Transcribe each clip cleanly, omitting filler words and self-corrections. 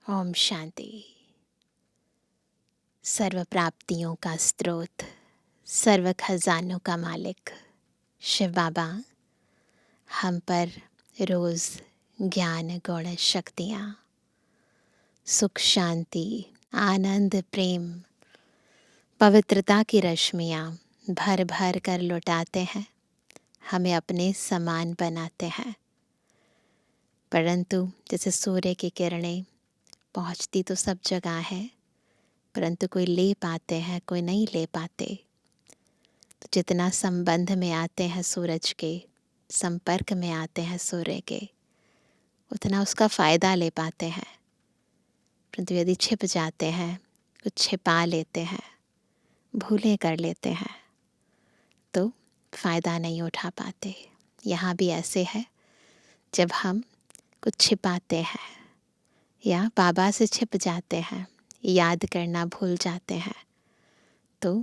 ओम शांति। सर्व प्राप्तियों का स्रोत, सर्व खजानों का मालिक शिव बाबा हम पर रोज ज्ञान गुण शक्तियाँ, सुख शांति, आनंद, प्रेम, पवित्रता की रश्मियाँ भर भर कर लुटाते हैं, हमें अपने समान बनाते हैं। परंतु जैसे सूर्य की किरणें पहुँचती तो सब जगह है, परंतु कोई ले पाते हैं, कोई नहीं ले पाते। तो जितना संबंध में आते हैं सूरज के, संपर्क में आते हैं सूर्य के, उतना उसका फ़ायदा ले पाते हैं। परंतु यदि छिप जाते हैं, कुछ छिपा लेते हैं, भूलें कर लेते हैं, तो फ़ायदा नहीं उठा पाते। यहाँ भी ऐसे है, जब हम कुछ छिपाते हैं या बाबा से छिप जाते हैं, याद करना भूल जाते हैं, तो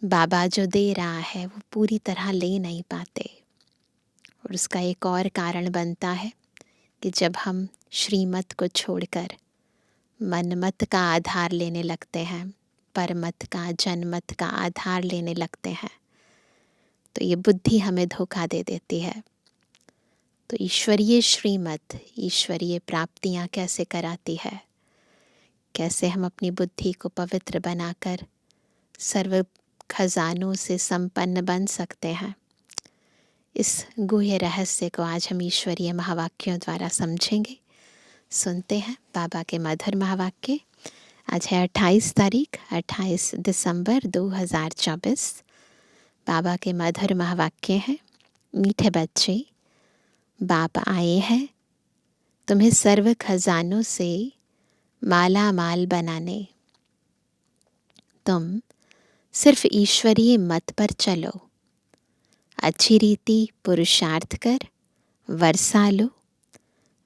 बाबा जो दे रहा है वो पूरी तरह ले नहीं पाते। और उसका एक और कारण बनता है कि जब हम श्रीमत को छोड़कर मनमत का आधार लेने लगते हैं, परमत का, जनमत का आधार लेने लगते हैं, तो ये बुद्धि हमें धोखा दे देती है। तो ईश्वरीय श्रीमत, ईश्वरीय प्राप्तियाँ कैसे कराती है, कैसे हम अपनी बुद्धि को पवित्र बनाकर सर्व खजानों से संपन्न बन सकते हैं, इस गुह्य रहस्य को आज हम ईश्वरीय महावाक्यों द्वारा समझेंगे। सुनते हैं बाबा के मधुर महावाक्य। आज है 28 तारीख, 28 दिसंबर 2024। बाबा के मधुर महावाक्य हैं। मीठे बच्चे, बाप आए हैं तुम्हें सर्व खजानों से माला माल बनाने। तुम सिर्फ ईश्वरीय मत पर चलो, अच्छी रीति पुरुषार्थ कर वर्षा लो,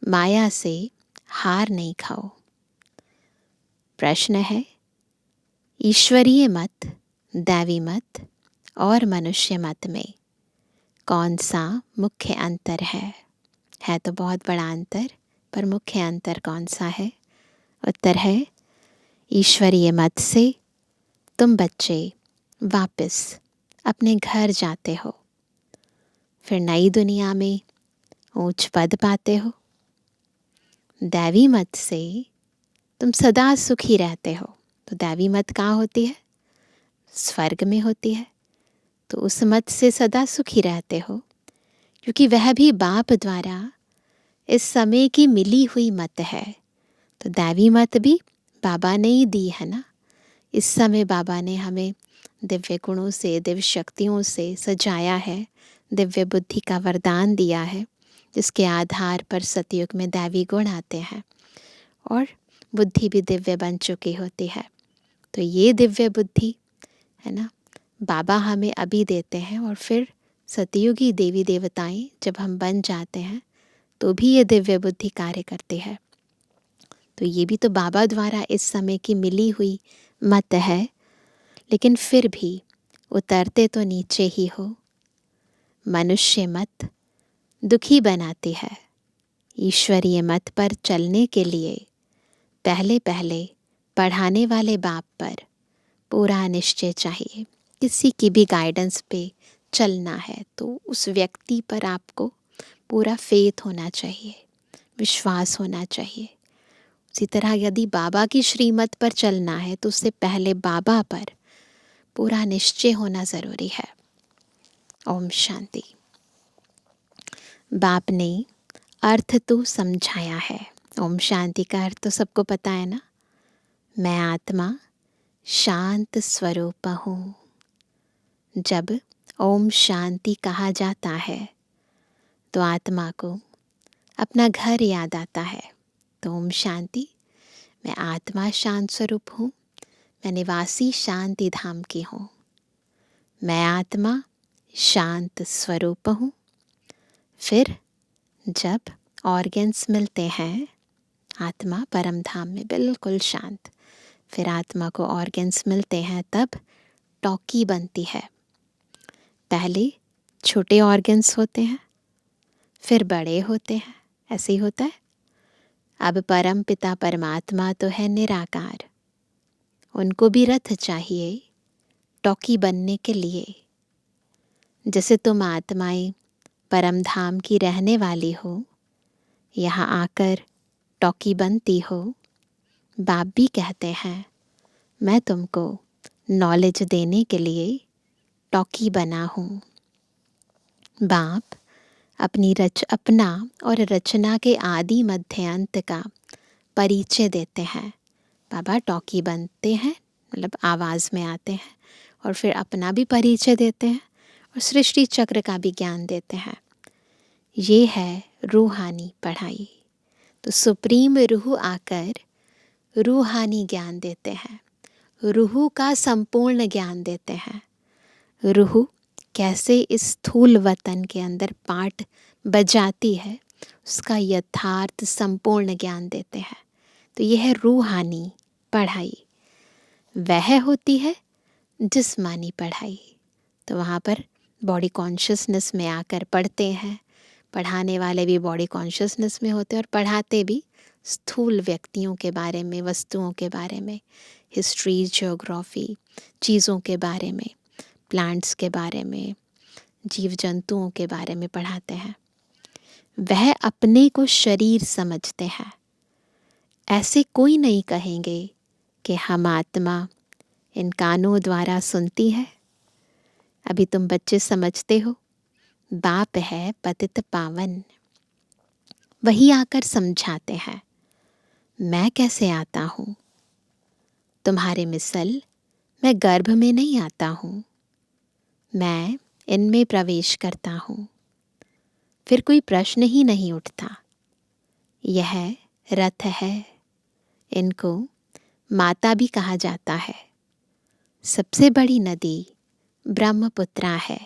माया से हार नहीं खाओ। प्रश्न है, ईश्वरीय मत, दैवी मत और मनुष्य मत में कौन सा मुख्य अंतर है? है तो बहुत बड़ा अंतर, पर मुख्य अंतर कौन सा है? उत्तर है, ईश्वरीय मत से तुम बच्चे वापस अपने घर जाते हो, फिर नई दुनिया में ऊंच पद पाते हो। दैवी मत से तुम सदा सुखी रहते हो। तो दैवी मत कहाँ होती है? स्वर्ग में होती है। तो उस मत से सदा सुखी रहते हो, क्योंकि वह भी बाप द्वारा इस समय की मिली हुई मत है। तो दैवी मत भी बाबा ने ही दी है ना। इस समय बाबा ने हमें दिव्य गुणों से, दिव्य शक्तियों से सजाया है, दिव्य बुद्धि का वरदान दिया है, जिसके आधार पर सतयुग में दैवी गुण आते हैं और बुद्धि भी दिव्य बन चुकी होती है। तो ये दिव्य बुद्धि है ना, बाबा हमें अभी देते हैं, और फिर सतयुगी देवी देवताएं जब हम बन जाते हैं तो भी ये दिव्य बुद्धि कार्य करती है। तो ये भी तो बाबा द्वारा इस समय की मिली हुई मत है, लेकिन फिर भी उतरते तो नीचे ही हो। मनुष्य मत दुखी बनाती है। ईश्वरीय मत पर चलने के लिए पहले पहले पढ़ाने वाले बाप पर पूरा निश्चय चाहिए। किसी की भी गाइडेंस पे चलना है तो उस व्यक्ति पर आपको पूरा फेथ होना चाहिए, विश्वास होना चाहिए। उसी तरह यदि बाबा की श्रीमत पर चलना है तो उससे पहले बाबा पर पूरा निश्चय होना ज़रूरी है। ओम शांति। बाप ने अर्थ तो समझाया है। ओम शांति का अर्थ तो सबको पता है ना। मैं आत्मा शांत स्वरूप हूँ। जब ओम शांति कहा जाता है तो आत्मा को अपना घर याद आता है। तो ओम शांति, मैं आत्मा शांत स्वरूप हूँ, मैं निवासी शांति धाम की हूँ। मैं आत्मा शांत स्वरूप हूँ। फिर जब ऑर्गन्स मिलते हैं, आत्मा परम धाम में बिल्कुल शांत, फिर आत्मा को ऑर्गन्स मिलते हैं, तब टॉकी बनती है। पहले छोटे ऑर्गन्स होते हैं, फिर बड़े होते हैं, ऐसे ही होता है। अब परम पिता परमात्मा तो है निराकार, उनको भी रथ चाहिए टॉकी बनने के लिए। जैसे तुम आत्माएं परम धाम की रहने वाली हो, यहाँ आकर टॉकी बनती हो। बाप भी कहते हैं मैं तुमको नॉलेज देने के लिए टॉकी बना हूँ। बाप अपना और रचना के आदि मध्य अंत का परिचय देते हैं। बाबा टॉकी बनते हैं, मतलब आवाज़ में आते हैं, और फिर अपना भी परिचय देते हैं और सृष्टि चक्र का भी ज्ञान देते हैं। ये है रूहानी पढ़ाई। तो सुप्रीम रूह आकर रूहानी ज्ञान देते हैं, रूह का संपूर्ण ज्ञान देते हैं। रूह कैसे इस स्थूल वतन के अंदर पाठ बजाती है, उसका यथार्थ संपूर्ण ज्ञान देते हैं। तो यह है रूहानी पढ़ाई। वह होती है जिस्मानी पढ़ाई। तो वहाँ पर बॉडी कॉन्शियसनेस में आकर पढ़ते हैं। पढ़ाने वाले भी बॉडी कॉन्शियसनेस में होते हैं और पढ़ाते भी स्थूल व्यक्तियों के बारे में, वस्तुओं के बारे में, हिस्ट्री, ज्योग्राफी, चीज़ों के बारे में, प्लांट्स के बारे में, जीव जंतुओं के बारे में पढ़ाते हैं। वह अपने को शरीर समझते हैं। ऐसे कोई नहीं कहेंगे कि हम आत्मा इन कानों द्वारा सुनती है। अभी तुम बच्चे समझते हो, बाप है पतित पावन, वही आकर समझाते हैं मैं कैसे आता हूँ। तुम्हारे मिसल मैं गर्भ में नहीं आता हूँ, मैं इनमें प्रवेश करता हूँ। फिर कोई प्रश्न ही नहीं उठता। यह रथ है, इनको माता भी कहा जाता है। सबसे बड़ी नदी ब्रह्मपुत्रा है,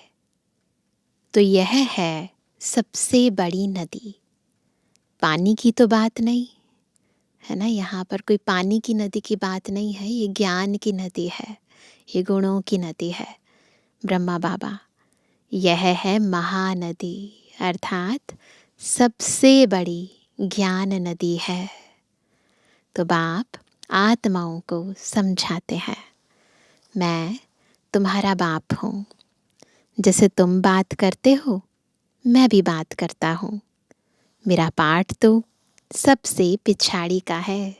तो यह है सबसे बड़ी नदी। पानी की तो बात नहीं है ना, यहाँ पर कोई पानी की नदी की बात नहीं है। ये ज्ञान की नदी है, ये गुणों की नदी है। ब्रह्मा बाबा, यह है महानदी, अर्थात सबसे बड़ी ज्ञान नदी है। तो बाप आत्माओं को समझाते हैं मैं तुम्हारा बाप हूँ। जैसे तुम बात करते हो, मैं भी बात करता हूँ। मेरा पाठ तो सबसे पिछाड़ी का है।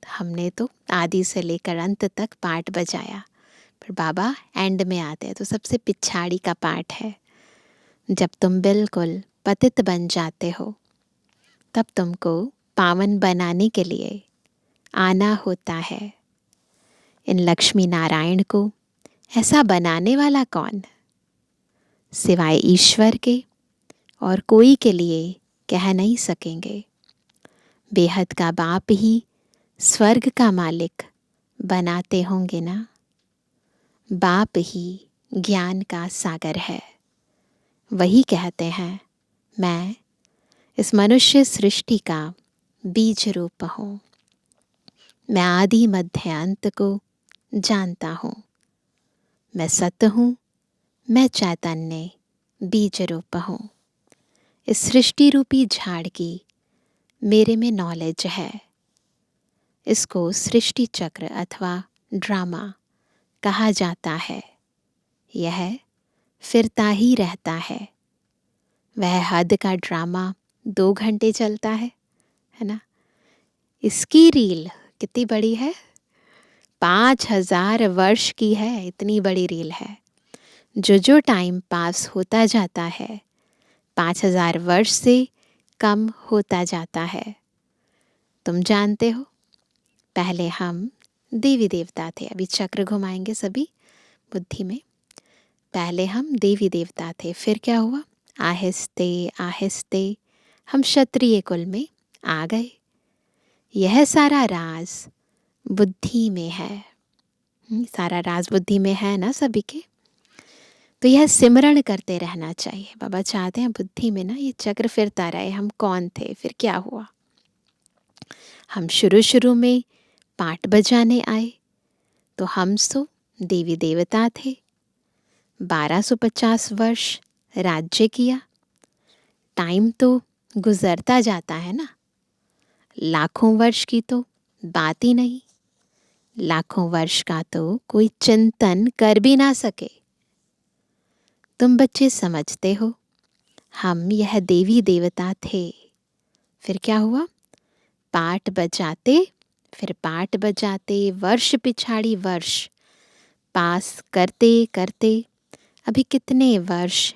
हमने तो आदि से लेकर अंत तक पाठ बजाया, पर बाबा एंड में आते हैं तो सबसे पिछाड़ी का पाठ है। जब तुम बिल्कुल पतित बन जाते हो, तब तुमको पावन बनाने के लिए आना होता है। इन लक्ष्मी नारायण को ऐसा बनाने वाला कौन, सिवाय ईश्वर के और कोई के लिए कह नहीं सकेंगे। बेहद का बाप ही स्वर्ग का मालिक बनाते होंगे ना। बाप ही ज्ञान का सागर है। वही कहते हैं मैं इस मनुष्य सृष्टि का बीज रूप हूँ। मैं आदि मध्य अंत को जानता हूँ। मैं सत्य हूँ, मैं चैतन्य बीज रूप हूँ। इस सृष्टि रूपी झाड़ की मेरे में नॉलेज है। इसको सृष्टि चक्र अथवा ड्रामा कहा जाता है। यह फिरता ही रहता है। वह हद का ड्रामा 2 घंटे चलता है ना। इसकी रील कितनी बड़ी है, 5000 वर्ष की है। इतनी बड़ी रील है। जो टाइम पास होता जाता है 5000 वर्ष से कम होता जाता है। तुम जानते हो, पहले हम देवी देवता थे। अभी चक्र घुमाएंगे सभी बुद्धि में। पहले हम देवी देवता थे, फिर क्या हुआ, आहिस्ते आहिस्ते हम क्षत्रिय कुल में आ गए। यह सारा राज बुद्धि में है। सारा राज बुद्धि में है ना सभी के। तो यह सिमरण करते रहना चाहिए। बाबा चाहते हैं बुद्धि में ना ये चक्र फिरता रहे। हम कौन थे, फिर क्या हुआ। हम शुरू में पाठ बजाने आए तो हम सो देवी देवता थे। 1250 वर्ष राज्य किया। टाइम तो गुजरता जाता है ना। लाखों वर्ष की तो बात ही नहीं, लाखों वर्ष का तो कोई चिंतन कर भी ना सके। तुम बच्चे समझते हो हम यह देवी देवता थे, फिर क्या हुआ? पाठ बजाते, फिर पाठ बजाते वर्ष पिछाड़ी वर्ष पास करते करते अभी कितने वर्ष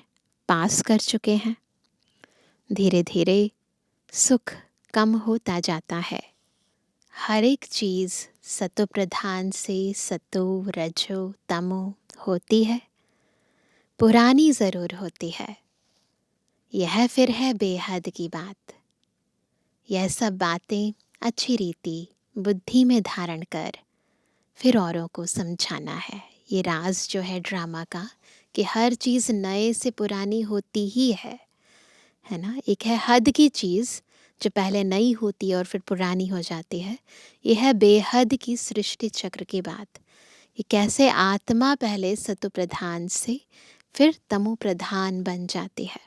पास कर चुके हैं। धीरे धीरे सुख कम होता जाता है। हर एक चीज़ सतो प्रधान से सतो रजो तमो होती है, पुरानी ज़रूर होती है। यह फिर है बेहद की बात। यह सब बातें अच्छी रीति बुद्धि में धारण कर फिर औरों को समझाना है। ये राज जो है ड्रामा का, कि हर चीज़ नए से पुरानी होती ही है ना। एक है हद की चीज़ जो पहले नई होती है और फिर पुरानी हो जाती है। यह है बेहद की सृष्टि चक्र की बात, कि कैसे आत्मा पहले सतो प्रधान से फिर तमो प्रधान बन जाती है।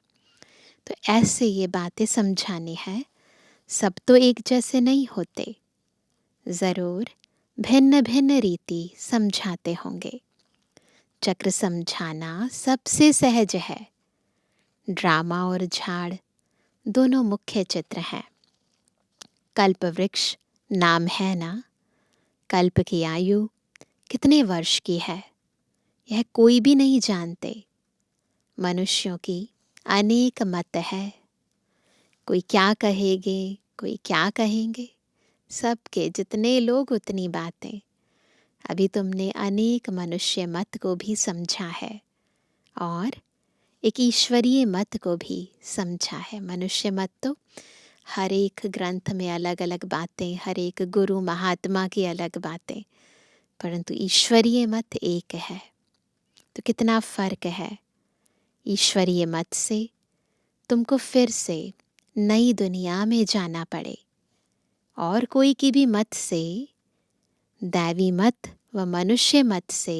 तो ऐसे ये बातें समझानी है। सब तो एक जैसे नहीं होते, ज़रूर भिन्न भिन्न रीति समझाते होंगे। चक्र समझाना सबसे सहज है। ड्रामा और झाड़ दोनों मुख्य चित्र हैं। कल्प वृक्ष नाम है ना, कल्प की आयु कितने वर्ष की है यह कोई भी नहीं जानते। मनुष्यों की अनेक मत है, कोई क्या कहेंगे, कोई क्या कहेंगे। सबके जितने लोग उतनी बातें। अभी तुमने अनेक मनुष्य मत को भी समझा है और एक ईश्वरीय मत को भी समझा है। मनुष्य मत तो हर एक ग्रंथ में अलग अलग बातें, हर एक गुरु महात्मा की अलग बातें, परंतु ईश्वरीय मत एक है। तो कितना फर्क है। ईश्वरीय मत से तुमको फिर से नई दुनिया में जाना पड़े, और कोई की भी मत से, दैवी मत व मनुष्य मत से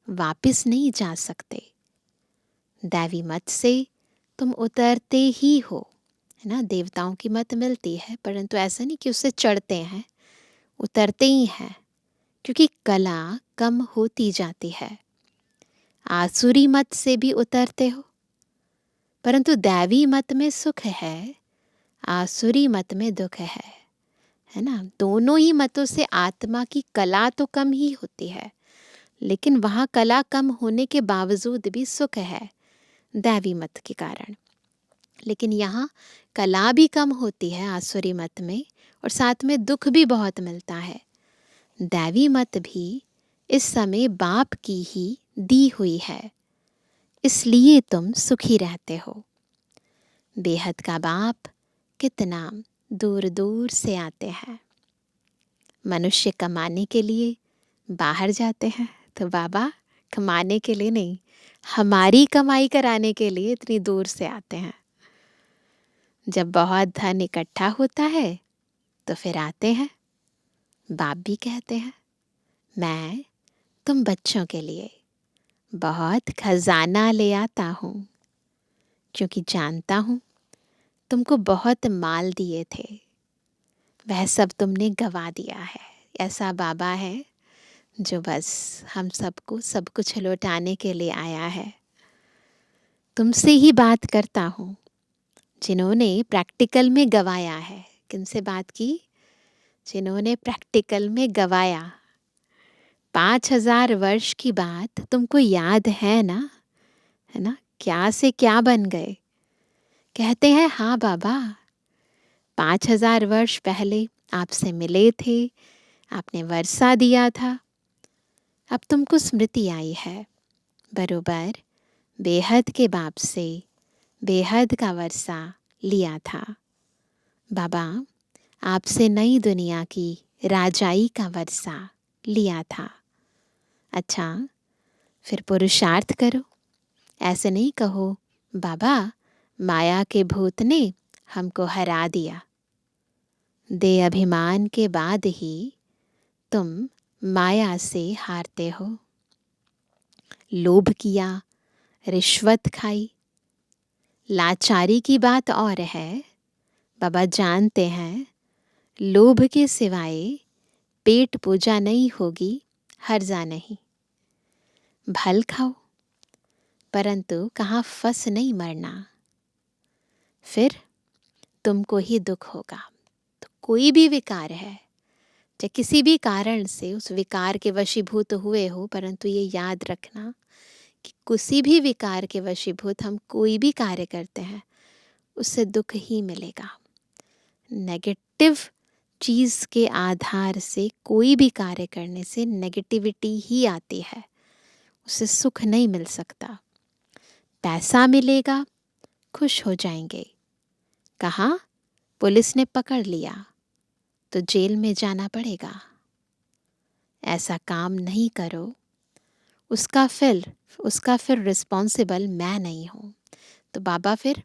वापस नहीं जा सकते। दैवी मत से तुम उतरते ही हो, है ना। देवताओं की मत मिलती है, परंतु ऐसा नहीं कि उससे चढ़ते हैं, उतरते ही हैं, क्योंकि कला कम होती जाती है। आसुरी मत से भी उतरते हो, परंतु दैवी मत में सुख है, आसुरी मत में दुख है ना। दोनों ही मतों से आत्मा की कला तो कम ही होती है, लेकिन वहाँ कला कम होने के बावजूद भी सुख है दैवी मत के कारण। लेकिन यहाँ कला भी कम होती है आसुरी मत में, और साथ में दुख भी बहुत मिलता है। दैवी मत भी इस समय बाप की ही दी हुई है, इसलिए तुम सुखी रहते हो। बेहद का बाप कितना दूर दूर से आते हैं। मनुष्य कमाने के लिए बाहर जाते हैं, तो बाबा कमाने के लिए नहीं, हमारी कमाई कराने के लिए इतनी दूर से आते हैं। जब बहुत धन इकट्ठा होता है तो फिर आते हैं। बाप भी कहते हैं, मैं तुम बच्चों के लिए बहुत खजाना ले आता हूँ, क्योंकि जानता हूँ तुमको बहुत माल दिए थे, वह सब तुमने गवा दिया है। ऐसा बाबा है जो बस हम सबको सब कुछ लौटाने के लिए आया है। तुमसे ही बात करता हूँ जिन्होंने प्रैक्टिकल में गवाया है। किनसे बात की? जिन्होंने प्रैक्टिकल में गवाया। 5000 वर्ष की बात तुमको याद है ना, है ना। क्या से क्या बन गए। कहते हैं हाँ बाबा, 5000 वर्ष पहले आपसे मिले थे, आपने वर्षा दिया था, अब तुमको स्मृति आई है। बरोबर बेहद के बाप से बेहद का वर्षा लिया था। बाबा आपसे नई दुनिया की राजाई का वर्षा लिया था। अच्छा, फिर पुरुषार्थ करो। ऐसे नहीं कहो बाबा माया के भूत ने हमको हरा दिया। दे अभिमान के बाद ही तुम माया से हारते हो। लोभ किया, रिश्वत खाई, लाचारी की बात और है। बाबा जानते हैं लोभ के सिवाय पेट पूजा नहीं होगी, हर्जा नहीं। भल खाओ, परंतु कहाँ फंस नहीं मरना, फिर तुमको ही दुख होगा। तो कोई भी विकार है, चाहे किसी भी कारण से उस विकार के वशीभूत हुए हो, परंतु ये याद रखना कि किसी भी विकार के वशीभूत हम कोई भी कार्य करते हैं, उससे दुख ही मिलेगा। नेगेटिव चीज़ के आधार से कोई भी कार्य करने से नेगेटिविटी ही आती है, उससे सुख नहीं मिल सकता। पैसा मिलेगा, खुश हो जाएंगे। कहा पुलिस ने पकड़ लिया तो जेल में जाना पड़ेगा। ऐसा काम नहीं करो, उसका फिर रिस्पॉन्सिबल मैं नहीं हूँ। तो बाबा फिर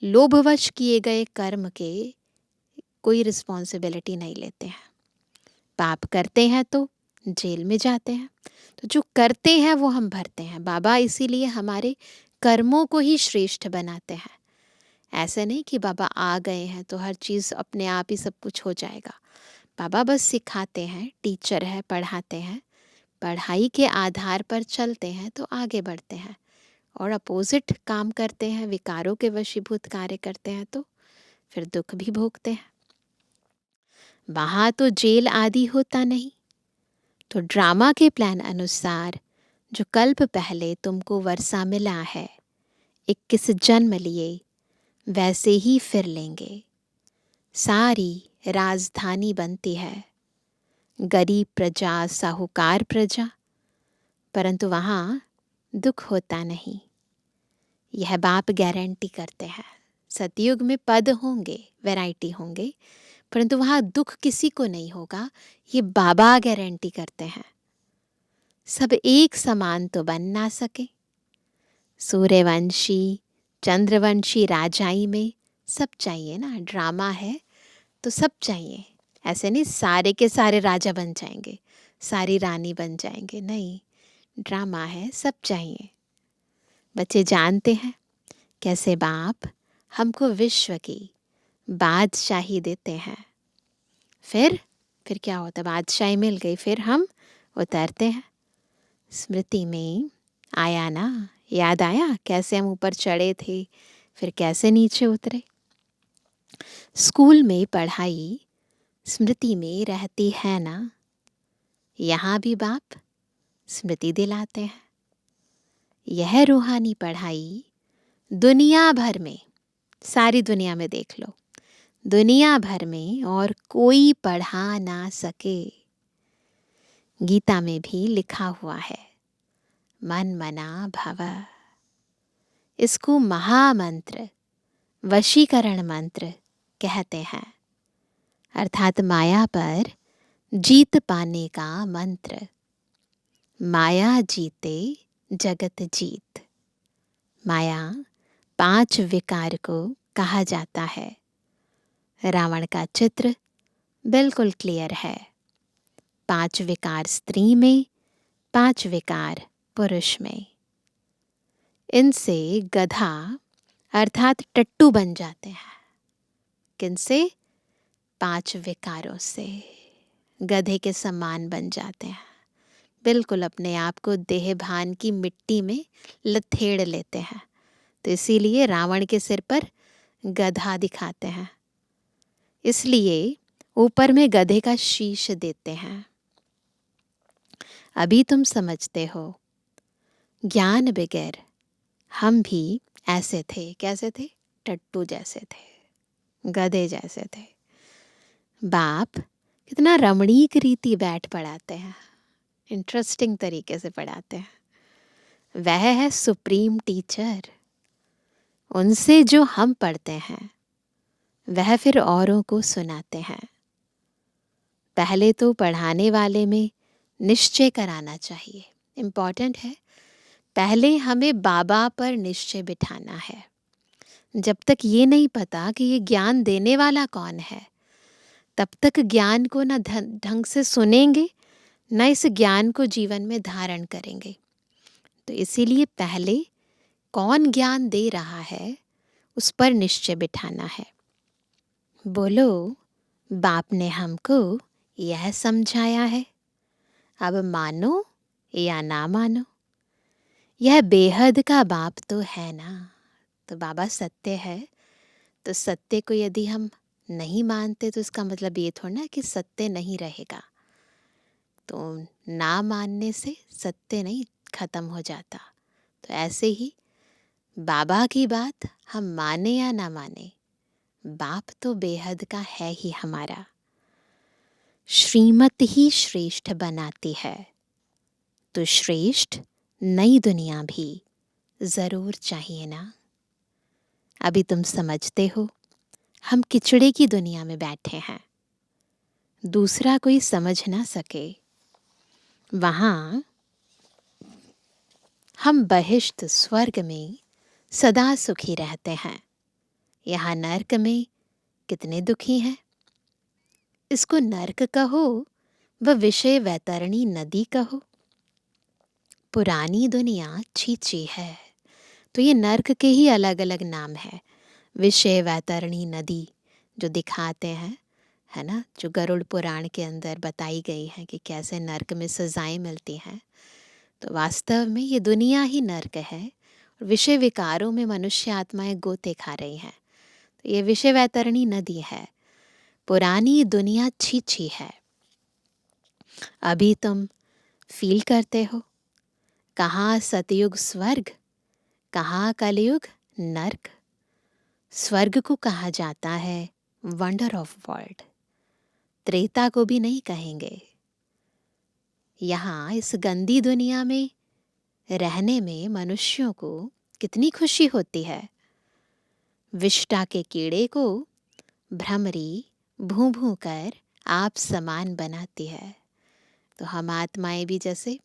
लोभवश किए गए कर्म के कोई रिस्पॉन्सिबिलिटी नहीं लेते हैं। पाप करते हैं तो जेल में जाते हैं, तो जो करते हैं वो हम भरते हैं। बाबा इसीलिए हमारे कर्मों को ही श्रेष्ठ बनाते हैं। ऐसे नहीं कि बाबा आ गए हैं तो हर चीज़ अपने आप ही सब कुछ हो जाएगा। बाबा बस सिखाते हैं, टीचर है, पढ़ाते हैं, पढ़ाई के आधार पर चलते हैं तो आगे बढ़ते हैं। और अपोजिट काम करते हैं, विकारों के वशीभूत कार्य करते हैं तो फिर दुख भी भोगते हैं। वहाँ तो जेल आदि होता नहीं। तो ड्रामा के प्लान अनुसार जो कल्प पहले तुमको वर्षा मिला है, 21 जन्म लिए, वैसे ही फिर लेंगे। सारी राजधानी बनती है, गरीब प्रजा, साहूकार प्रजा, परंतु वहाँ दुख होता नहीं। यह बाप गारंटी करते हैं। सतयुग में पद होंगे, वैरायटी होंगे, परंतु वहाँ दुख किसी को नहीं होगा, ये बाबा गारंटी करते हैं। सब एक समान तो बन ना सके। सूर्यवंशी, चंद्रवंशी राजाई में सब चाहिए ना। ड्रामा है तो सब चाहिए। ऐसे नहीं सारे के सारे राजा बन जाएंगे, सारी रानी बन जाएंगे, नहीं। ड्रामा है, सब चाहिए। बच्चे जानते हैं कैसे बाप हमको विश्व की बादशाही देते हैं। फिर क्या होता है, बादशाही मिल गई, फिर हम उतरते हैं। स्मृति में आया ना, याद आया कैसे हम ऊपर चढ़े थे, फिर कैसे नीचे उतरे। स्कूल में पढ़ाई स्मृति में रहती है ना, यहाँ भी बाप स्मृति दिलाते हैं। यह रूहानी पढ़ाई दुनिया भर में, सारी दुनिया में देख लो, दुनिया भर में और कोई पढ़ा ना सके। गीता में भी लिखा हुआ है, मन मना भव। इसको महामंत्र, वशीकरण मंत्र कहते हैं, अर्थात माया पर जीत पाने का मंत्र। माया जीते जगत जीत। माया 5 विकार को कहा जाता है। रावण का चित्र बिल्कुल क्लियर है। 5 विकार स्त्री में, 5 विकार पुरुष में। इनसे गधा अर्थात टट्टू बन जाते हैं। किनसे? 5 विकारों से गधे के समान बन जाते हैं। बिल्कुल अपने आप को देह भान की मिट्टी में लथेड़ लेते हैं। तो इसीलिए रावण के सिर पर गधा दिखाते हैं, इसलिए ऊपर में गधे का शीश देते हैं। अभी तुम समझते हो, ज्ञान बगैर हम भी ऐसे थे। कैसे थे? टट्टू जैसे थे, गधे जैसे थे। बाप कितना रमणीक रीति बैठ पढ़ाते हैं, इंटरेस्टिंग तरीके से पढ़ाते हैं। वह है सुप्रीम टीचर। उनसे जो हम पढ़ते हैं वह फिर औरों को सुनाते हैं। पहले तो पढ़ाने वाले में निश्चय कराना चाहिए, इम्पॉर्टेंट है। पहले हमें बाबा पर निश्चय बिठाना है। जब तक ये नहीं पता कि ये ज्ञान देने वाला कौन है, तब तक ज्ञान को ना ढंग से सुनेंगे, ना इस ज्ञान को जीवन में धारण करेंगे। तो इसीलिए पहले कौन ज्ञान दे रहा है उस पर निश्चय बिठाना है। बोलो बाप ने हमको यह समझाया है, अब मानो या ना मानो, यह बेहद का बाप तो है ना। तो बाबा सत्य है, तो सत्य को यदि हम नहीं मानते तो इसका मतलब ये थोड़ा ना कि सत्य नहीं रहेगा। तो ना मानने से सत्य नहीं खत्म हो जाता। तो ऐसे ही बाबा की बात हम माने या ना माने, बाप तो बेहद का है ही हमारा। श्रीमत ही श्रेष्ठ बनाती है, तो श्रेष्ठ नई दुनिया भी जरूर चाहिए ना। अभी तुम समझते हो, हम किचड़े की दुनिया में बैठे हैं, दूसरा कोई समझ ना सके। वहां हम बहिष्ट स्वर्ग में सदा सुखी रहते हैं, यहाँ नर्क में कितने दुखी हैं। इसको नर्क कहो व विषय वैतरणी नदी कहो, पुरानी दुनिया छीछी है। तो ये नर्क के ही अलग अलग नाम है। विषय वैतरणी नदी जो दिखाते हैं, है ना, जो गरुड़ पुराण के अंदर बताई गई है कि कैसे नर्क में सजाएं मिलती हैं। तो वास्तव में ये दुनिया ही नर्क है, और विषय विकारों में मनुष्य आत्माएं गोते खा रही हैं। तो ये विषय वैतरणी नदी है, पुरानी दुनिया छीछी है। अभी तुम फील करते हो, कहाँ सतयुग स्वर्ग, कहाँ कलयुग नर्क। स्वर्ग को कहा जाता है वंडर ऑफ वर्ल्ड, त्रेता को भी नहीं कहेंगे। यहाँ इस गंदी दुनिया में रहने में मनुष्यों को कितनी खुशी होती है। विष्टा के कीड़े को भ्रमरी भूं भूं कर आप समान बनाती है। तो हम आत्माएं भी जैसे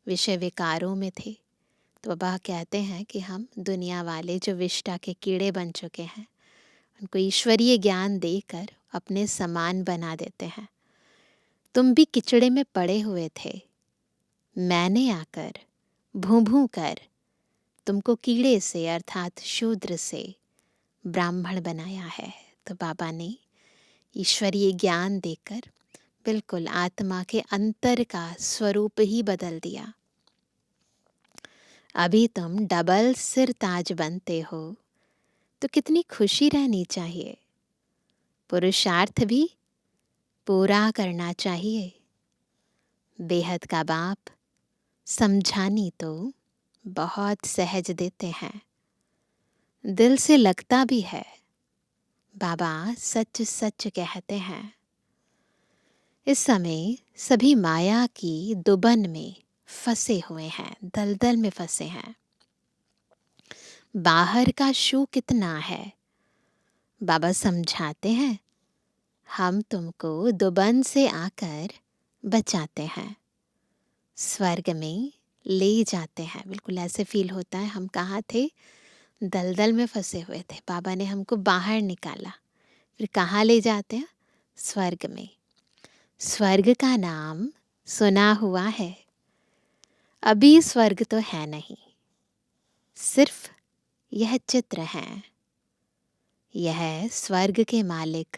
विषय विकारों में थे, तो बाबा कहते हैं कि हम दुनिया वाले जो विष्टा के कीड़े बन चुके हैं, उनको ईश्वरीय ज्ञान देकर अपने समान बना देते हैं। तुम भी किचड़े में पड़े हुए थे, मैंने आकर भूं भूं कर तुमको कीड़े से अर्थात शूद्र से ब्राह्मण बनाया है। तो बाबा ने ईश्वरीय ज्ञान देकर बिल्कुल आत्मा के अंतर का स्वरूप ही बदल दिया। अभी तुम डबल सिर ताज बनते हो, तो कितनी खुशी रहनी चाहिए। पुरुषार्थ भी पूरा करना चाहिए। बेहद का बाप समझानी तो बहुत सहज देते हैं, दिल से लगता भी है। बाबा सच सच कहते हैं। इस समय सभी माया की दुबन में फंसे हुए हैं, दलदल में फंसे हैं। बाहर का शो कितना है, बाबा समझाते हैं, हम तुमको दुबन से आकर बचाते हैं, स्वर्ग में ले जाते हैं। बिल्कुल ऐसे फील होता है हम कहाँ थे, दलदल में फंसे हुए थे, बाबा ने हमको बाहर निकाला, फिर कहाँ ले जाते हैं, स्वर्ग में। स्वर्ग का नाम सुना हुआ है, अभी स्वर्ग तो है नहीं, सिर्फ यह चित्र है। यह स्वर्ग के मालिक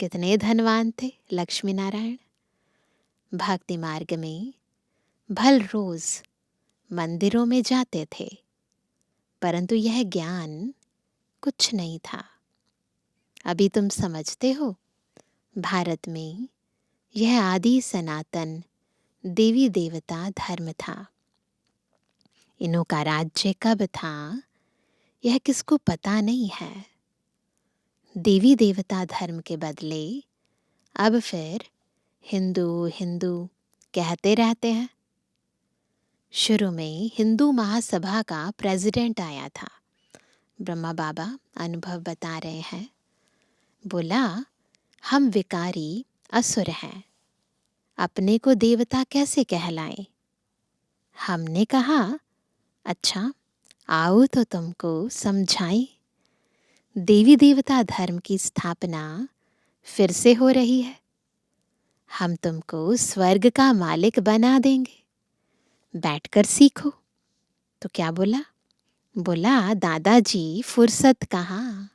कितने धनवान थे, लक्ष्मी नारायण। भक्ति मार्ग में भल रोज मंदिरों में जाते थे, परंतु यह ज्ञान कुछ नहीं था। अभी तुम समझते हो, भारत में यह आदि सनातन देवी देवता धर्म था। इन्हों का राज्य कब था, यह किसको पता नहीं है। देवी देवता धर्म के बदले अब फिर हिंदू हिंदू कहते रहते हैं। शुरू में हिंदू महासभा का प्रेसिडेंट आया था, ब्रह्मा बाबा अनुभव बता रहे हैं। बोला, हम विकारी असुर हैं, अपने को देवता कैसे कहलाएं। हमने कहा, अच्छा आओ तो तुमको समझाएं। देवी देवता धर्म की स्थापना फिर से हो रही है, हम तुमको स्वर्ग का मालिक बना देंगे, बैठकर सीखो। तो क्या बोला, बोला दादाजी फुर्सत कहाँ,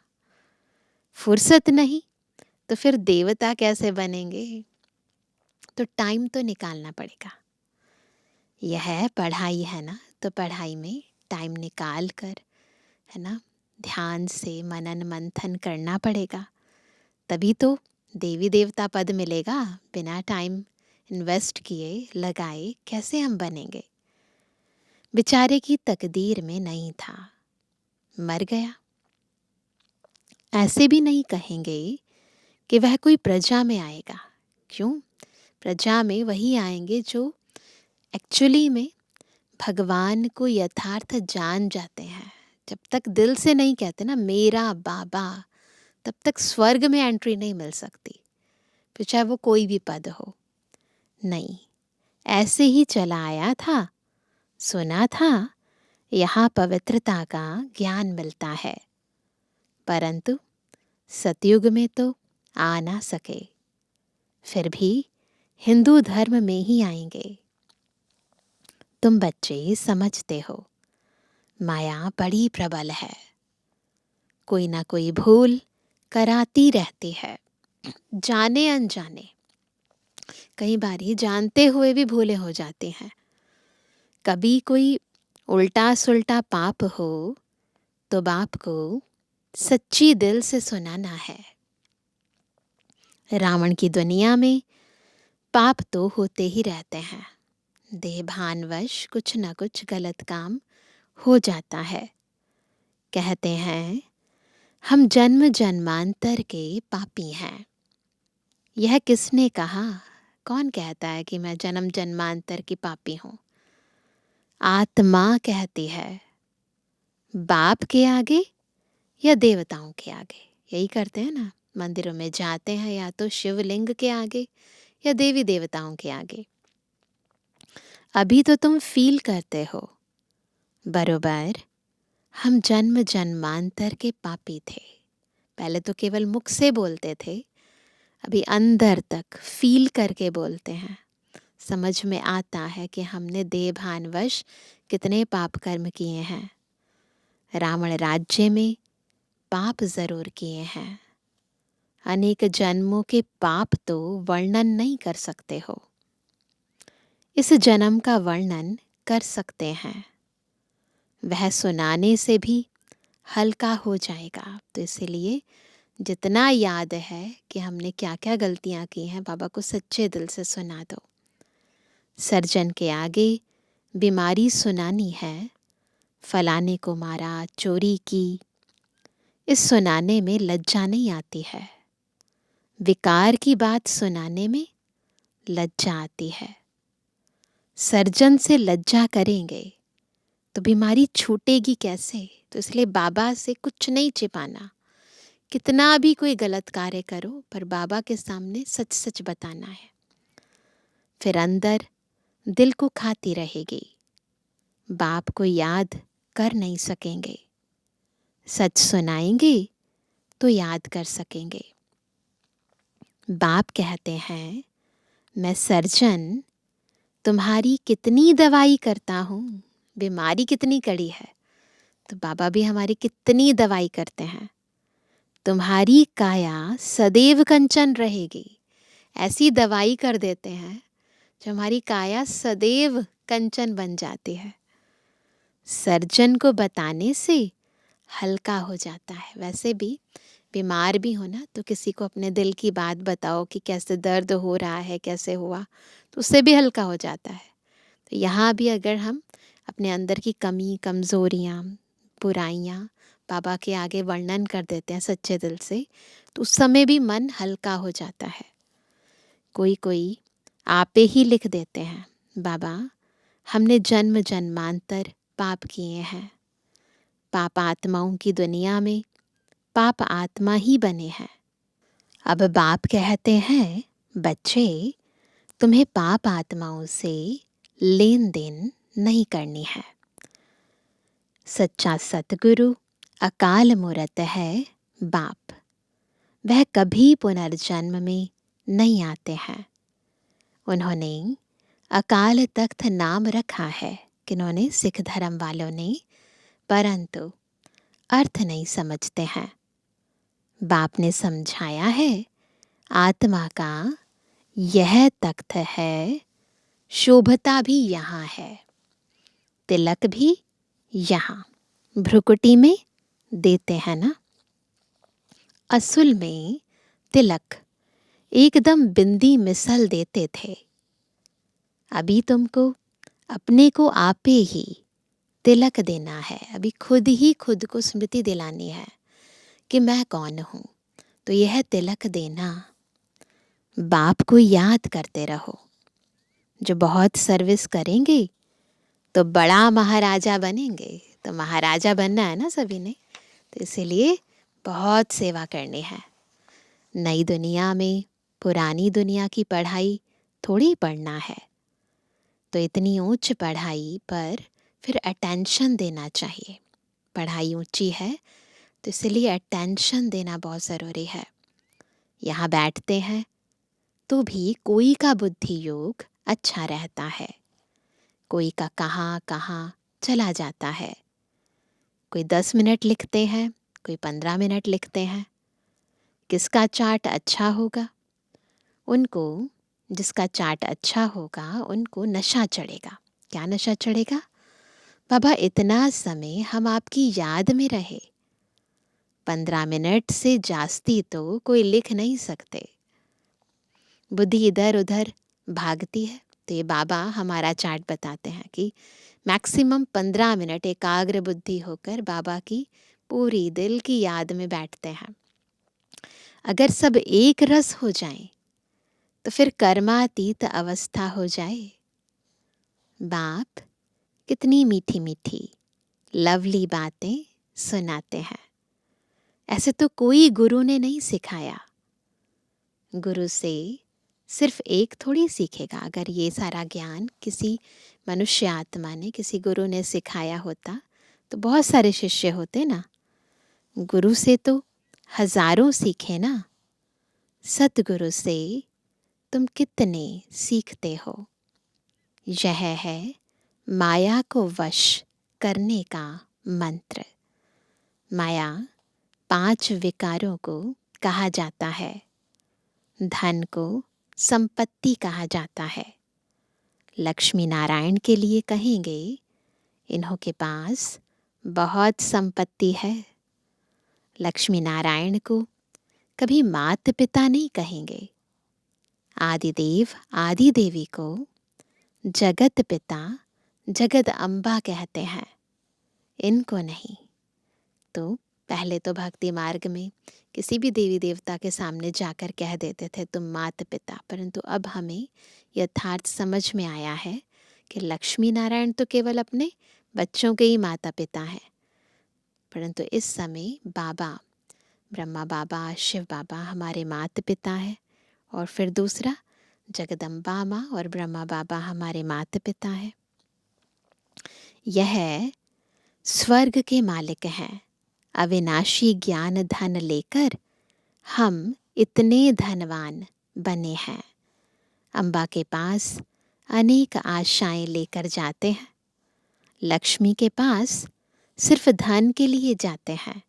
फुर्सत नहीं, तो फिर देवता कैसे बनेंगे? तो टाइम तो निकालना पड़ेगा। यह पढ़ाई है ना, तो पढ़ाई में टाइम निकाल कर, है ना, ध्यान से मनन मंथन करना पड़ेगा। तभी तो देवी देवता पद मिलेगा। बिना टाइम इन्वेस्ट किए लगाए कैसे हम बनेंगे? बेचारे की तकदीर में नहीं था, मर गया। ऐसे भी नहीं कहेंगे कि वह कोई प्रजा में आएगा। क्यों? प्रजा में वही आएंगे जो एक्चुअली में भगवान को यथार्थ जान जाते हैं। जब तक दिल से नहीं कहते ना मेरा बाबा, तब तक स्वर्ग में एंट्री नहीं मिल सकती, फिर चाहे वो कोई भी पद हो। नहीं, ऐसे ही चला आया था, सुना था यहाँ पवित्रता का ज्ञान मिलता है, परंतु सतयुग में तो आ ना सके। फिर भी हिंदू धर्म में ही आएंगे। तुम बच्चे समझते हो, माया बड़ी प्रबल है, कोई ना कोई भूल कराती रहती है, जाने अनजाने। कई बार ये जानते हुए भी भूले हो जाते हैं। कभी कोई उल्टा सुल्टा पाप हो तो बाप को सच्ची दिल से सुनाना है। रावण की दुनिया में पाप तो होते ही रहते हैं। देहभानवश कुछ न कुछ गलत काम हो जाता है। कहते हैं हम जन्म जन्मांतर के पापी हैं। यह किसने कहा? कौन कहता है कि मैं जन्म जन्मांतर की पापी हूं? आत्मा कहती है। बाप के आगे या देवताओं के आगे? यही करते हैं ना, मंदिरों में जाते हैं या तो शिवलिंग के आगे या देवी देवताओं के आगे। अभी तो तुम फील करते हो, बरोबर हम जन्म जन्मांतर के पापी थे। पहले तो केवल मुख से बोलते थे, अभी अंदर तक फील करके बोलते हैं। समझ में आता है कि हमने देहभानवश कितने पाप कर्म किए हैं। रावण राज्य में पाप जरूर किए हैं। अनेक जन्मों के पाप तो वर्णन नहीं कर सकते हो। इस जन्म का वर्णन कर सकते हैं, वह सुनाने से भी हल्का हो जाएगा। तो इसीलिए जितना याद है कि हमने क्या क्या गलतियां की हैं, बाबा को सच्चे दिल से सुना दो। सर्जन के आगे बीमारी सुनानी है, फलाने को मारा, चोरी की, इस सुनाने में लज्जा नहीं आती है। विकार की बात सुनाने में लज्जा आती है। सर्जन से लज्जा करेंगे तो बीमारी छूटेगी कैसे? तो इसलिए बाबा से कुछ नहीं छिपाना। कितना भी कोई गलत कार्य करो, पर बाबा के सामने सच सच बताना है। फिर अंदर दिल को खाती रहेगी। बाप को याद कर नहीं सकेंगे, सच सुनाएंगे तो याद कर सकेंगे। बाप कहते हैं मैं सर्जन तुम्हारी कितनी दवाई करता हूँ, बीमारी कितनी कड़ी है, तो बाबा भी हमारी कितनी दवाई करते हैं। तुम्हारी काया सदैव कंचन रहेगी, ऐसी दवाई कर देते हैं जो हमारी काया सदैव कंचन बन जाती है। सर्जन को बताने से हल्का हो जाता है। वैसे भी बीमार भी हो ना, तो किसी को अपने दिल की बात बताओ कि कैसे दर्द हो रहा है, कैसे हुआ, तो उससे भी हल्का हो जाता है। तो यहाँ भी अगर हम अपने अंदर की कमी, कमज़ोरियाँ, बुराइयाँ बाबा के आगे वर्णन कर देते हैं सच्चे दिल से, तो उस समय भी मन हल्का हो जाता है। कोई कोई आपे ही लिख देते हैं, बाबा हमने जन्म जन्मांतर पाप किए हैं, पाप आत्माओं की दुनिया में पाप आत्मा ही बने हैं। अब बाप कहते हैं बच्चे तुम्हें पाप आत्माओं से लेन देन नहीं करनी है। सच्चा सतगुरु अकाल मूरत है बाप, वह कभी पुनर्जन्म में नहीं आते हैं। उन्होंने अकाल तख्त नाम रखा है, किन्होंने? सिख धर्म वालों ने, परंतु अर्थ नहीं समझते हैं। बाप ने समझाया है आत्मा का यह तख्त है, शोभता भी यहाँ है, तिलक भी यहाँ। भ्रुकुटी में देते हैं ना। असल में तिलक एकदम बिंदी मिसल देते थे। अभी तुमको अपने को आपे ही तिलक देना है। अभी खुद ही खुद को स्मृति दिलानी है कि मैं कौन हूँ। तो यह तिलक देना, बाप को याद करते रहो। जो बहुत सर्विस करेंगे तो बड़ा महाराजा बनेंगे। तो महाराजा बनना है ना सभी ने, तो इसीलिए बहुत सेवा करनी है। नई दुनिया में पुरानी दुनिया की पढ़ाई थोड़ी पढ़ना है। तो इतनी ऊंच पढ़ाई पर फिर अटेंशन देना चाहिए। पढ़ाई ऊंची है तो इसलिए अटेंशन देना बहुत ज़रूरी है। यहाँ बैठते हैं तो भी कोई का बुद्धि योग अच्छा रहता है, कोई का कहाँ कहाँ चला जाता है। कोई 10 मिनट लिखते हैं, कोई 15 मिनट लिखते हैं। किसका चार्ट अच्छा होगा, उनको, जिसका चार्ट अच्छा होगा उनको नशा चढ़ेगा। क्या नशा चढ़ेगा? बाबा इतना समय हम आपकी याद में रहे। 15 मिनट से जास्ती तो कोई लिख नहीं सकते। बुद्धि इधर उधर भागती है। तो ये बाबा हमारा चार्ट बताते हैं कि मैक्सिमम 15 मिनट एकाग्र बुद्धि होकर बाबा की पूरी दिल की याद में बैठते हैं। अगर सब एक रस हो जाए तो फिर कर्मातीत अवस्था हो जाए। बाप कितनी मीठी मीठी लवली बातें सुनाते हैं। ऐसे तो कोई गुरु ने नहीं सिखाया। गुरु से सिर्फ एक थोड़ी सीखेगा। अगर ये सारा ज्ञान किसी मनुष्य आत्मा ने, किसी गुरु ने सिखाया होता तो बहुत सारे शिष्य होते ना। गुरु से तो हजारों सीखे ना। सतगुरु से तुम कितने सीखते हो। यह है माया को वश करने का मंत्र। माया 5 विकारों को कहा जाता है। धन को संपत्ति कहा जाता है। लक्ष्मी नारायण के लिए कहेंगे इन्हों के पास बहुत संपत्ति है। लक्ष्मी नारायण को कभी मात पिता नहीं कहेंगे। आदिदेव आदि देवी को जगत पिता जगत अम्बा कहते हैं, इनको नहीं। तो पहले तो भक्ति मार्ग में किसी भी देवी देवता के सामने जाकर कह देते थे तुम मात पिता, परंतु अब हमें यथार्थ समझ में आया है कि लक्ष्मी नारायण तो केवल अपने बच्चों के ही माता पिता हैं। परंतु इस समय बाबा, ब्रह्मा बाबा, शिव बाबा हमारे माता पिता हैं। और फिर दूसरा जगदम्बा माँ और ब्रह्मा बाबा हमारे माता पिता हैं। यह स्वर्ग के मालिक हैं। अविनाशी ज्ञान धन लेकर हम इतने धनवान बने हैं। अम्बा के पास अनेक आशाएं लेकर जाते हैं। लक्ष्मी के पास सिर्फ धन के लिए जाते हैं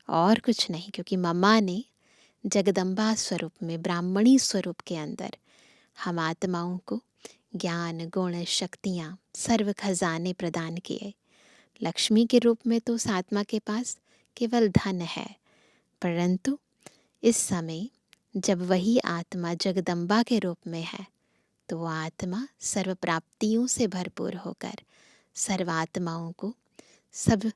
और कुछ नहीं, क्योंकि मम्मा ने जगदम्बा स्वरूप में, ब्राह्मणी स्वरूप के अंदर हम आत्माओं को ज्ञान गुण शक्तियाँ सर्व खजाने प्रदान किए। लक्ष्मी के रूप में तो उस आत्मा के पास केवल धन है, परंतु इस समय जब वही आत्मा जगदम्बा के रूप में है तो वो आत्मा सर्व प्राप्तियों से भरपूर होकर सर्वात्माओं को सब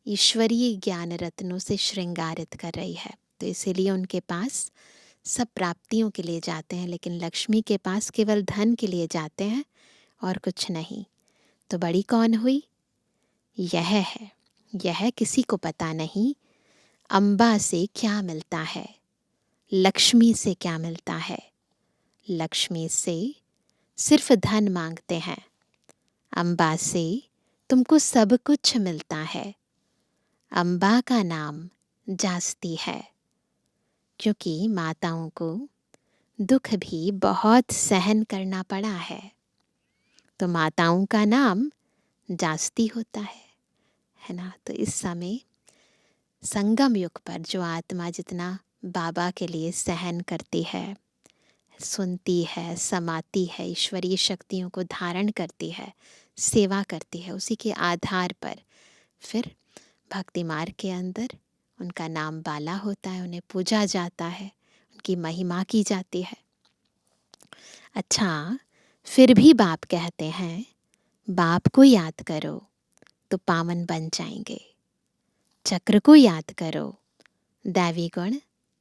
ईश्वरीय ज्ञान रत्नों से श्रृंगारित कर रही है। तो इसीलिए उनके पास सब प्राप्तियों के लिए जाते हैं, लेकिन लक्ष्मी के पास केवल धन के लिए जाते हैं और कुछ नहीं। तो बड़ी कौन हुई? यह है। यह किसी को पता नहीं अम्बा से क्या मिलता है, लक्ष्मी से क्या मिलता है। लक्ष्मी से सिर्फ धन मांगते हैं, अम्बा से तुमको सब कुछ मिलता है। अम्बा का नाम जास्ती है, क्योंकि माताओं को दुख भी बहुत सहन करना पड़ा है, तो माताओं का नाम जास्ती होता है ना। तो इस समय संगम युग पर जो आत्मा जितना बाबा के लिए सहन करती है, सुनती है, समाती है, ईश्वरीय शक्तियों को धारण करती है, सेवा करती है, उसी के आधार पर फिर भक्ति मार्ग के अंदर उनका नाम बाला होता है, उन्हें पूजा जाता है, उनकी महिमा की जाती है। अच्छा, फिर भी बाप कहते हैं बाप को याद करो तो पावन बन जाएंगे, चक्र को याद करो, दैवी गुण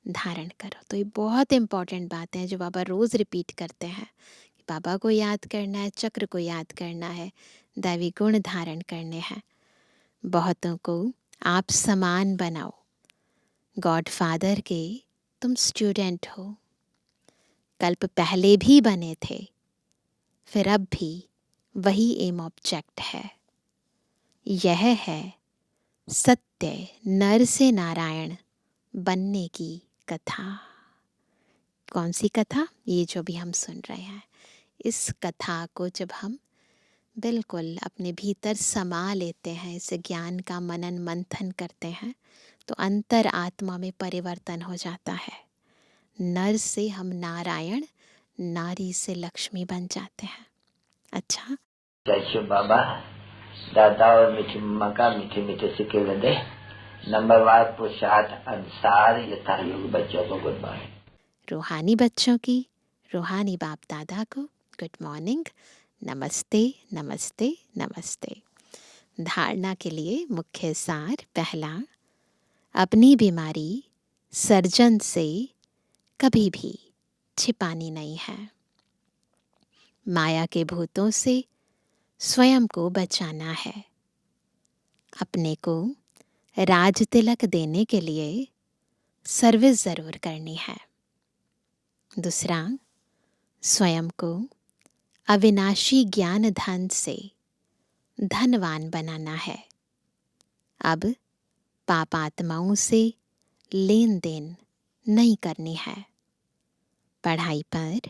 धारण करो। तो ये बहुत इम्पॉर्टेंट बात है जो बाबा रोज़ रिपीट करते हैं। बाबा को याद करना है, चक्र को याद करना है, दैवी गुण धारण करने हैं। बहुतों को आप समान बनाओ। गॉड फादर के तुम स्टूडेंट हो, कल्प पहले भी बने थे, फिर अब भी वही एम ऑब्जेक्ट है। यह है सत्य नर से नारायण बनने की कथा। कौन सी कथा? ये जो भी हम सुन रहे हैं, इस कथा को जब हम बिल्कुल अपने भीतर समा लेते हैं, इस ज्ञान का मनन मंथन करते हैं, तो अंतर आत्मा में परिवर्तन हो जाता है। नर से हम नारायण, नारी से लक्ष्मी बन जाते हैं। अच्छा, जय बाबा दादा और मीठी मम्मा का मीठे मीठे सिक्के लदे नंबरवार पुरुषार्थ अनुसार यथा योग बच्चों को गुड मॉर्निंग। रूहानी बच्चों की रूहानी बाप दादा को गुड मॉर्निंग, नमस्ते नमस्ते नमस्ते। धारणा के लिए मुख्य सार। पहला, अपनी बीमारी सर्जन से कभी भी छिपानी नहीं है। माया के भूतों से स्वयं को बचाना है। अपने को राज तिलक देने के लिए सर्विस जरूर करनी है। दूसरा, स्वयं को अविनाशी ज्ञान धन से धनवान बनाना है। अब पाप आत्माओं से लेन देन नहीं करनी है। पढ़ाई पर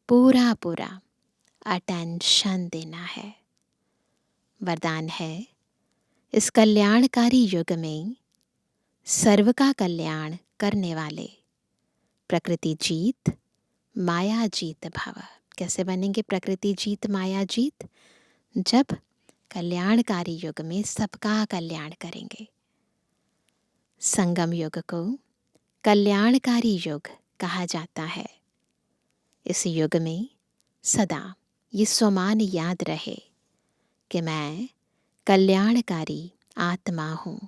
पूरा पूरा अटेंशन देना है। वरदान है, इस कल्याणकारी युग में सर्व का कल्याण करने वाले प्रकृति जीत माया जीत भव। कैसे बनेंगे प्रकृति जीत माया जीत? जब कल्याणकारी युग में सबका कल्याण करेंगे। संगम युग को कल्याणकारी युग कहा जाता है। इस युग में सदा ये स्वमान याद रहे कि मैं कल्याणकारी आत्मा हूँ।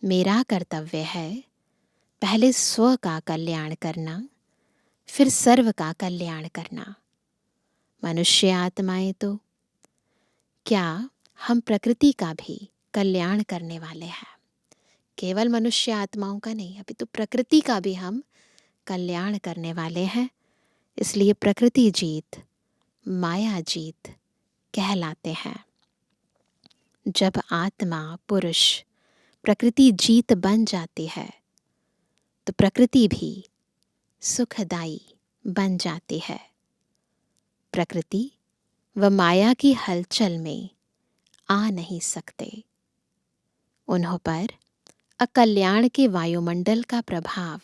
मेरा कर्तव्य है पहले स्व का कल्याण करना, फिर सर्व का कल्याण करना। मनुष्य आत्माएं तो क्या हम प्रकृति का भी कल्याण करने वाले हैं। केवल मनुष्य आत्माओं का नहीं, अभी तो प्रकृति का भी हम कल्याण करने वाले हैं। इसलिए प्रकृति जीत माया जीत कहलाते हैं। जब आत्मा पुरुष प्रकृति जीत बन जाती है तो प्रकृति भी सुखदाई बन जाती है। प्रकृति व माया की हलचल में आ नहीं सकते। उन्हों पर अकल्याण के वायुमंडल का प्रभाव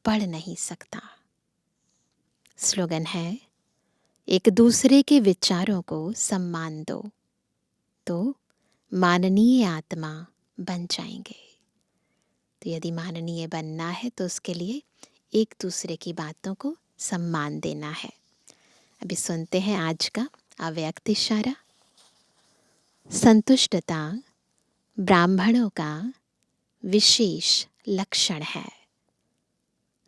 पड़ नहीं सकता। स्लोगन है, एक दूसरे के विचारों को सम्मान दो तो माननीय आत्मा बन जाएंगे। तो यदि माननीय बनना है तो उसके लिए एक दूसरे की बातों को सम्मान देना है। अभी सुनते हैं आज का अव्यक्त इशारा। संतुष्टता ब्राह्मणों का विशेष लक्षण है।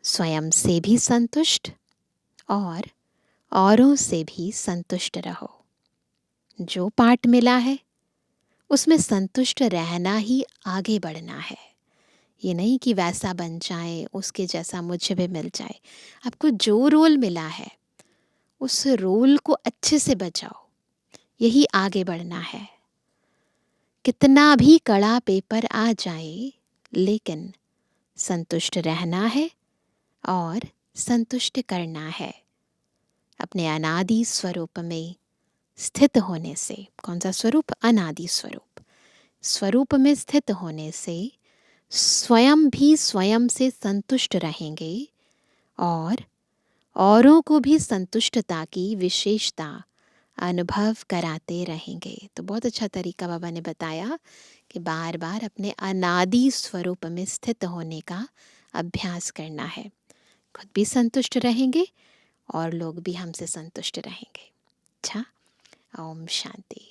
स्वयं से भी संतुष्ट और औरों से भी संतुष्ट रहो। जो पाठ मिला है उसमें संतुष्ट रहना ही आगे बढ़ना है। ये नहीं कि वैसा बन जाए, उसके जैसा मुझे भी मिल जाए। आपको जो रोल मिला है उस रोल को अच्छे से बजाओ, यही आगे बढ़ना है। कितना भी कड़ा पेपर आ जाए लेकिन संतुष्ट रहना है और संतुष्ट करना है। अपने अनादि स्वरूप में स्थित होने से, कौन सा स्वरूप? अनादि स्वरूप। स्वरूप में स्थित होने से स्वयं भी स्वयं से संतुष्ट रहेंगे और औरों को भी संतुष्टता की विशेषता अनुभव कराते रहेंगे। तो बहुत अच्छा तरीका बाबा ने बताया कि बार बार अपने अनादि स्वरूप में स्थित होने का अभ्यास करना है। खुद भी संतुष्ट रहेंगे और लोग भी हमसे संतुष्ट रहेंगे। अच्छा, ओम शांति।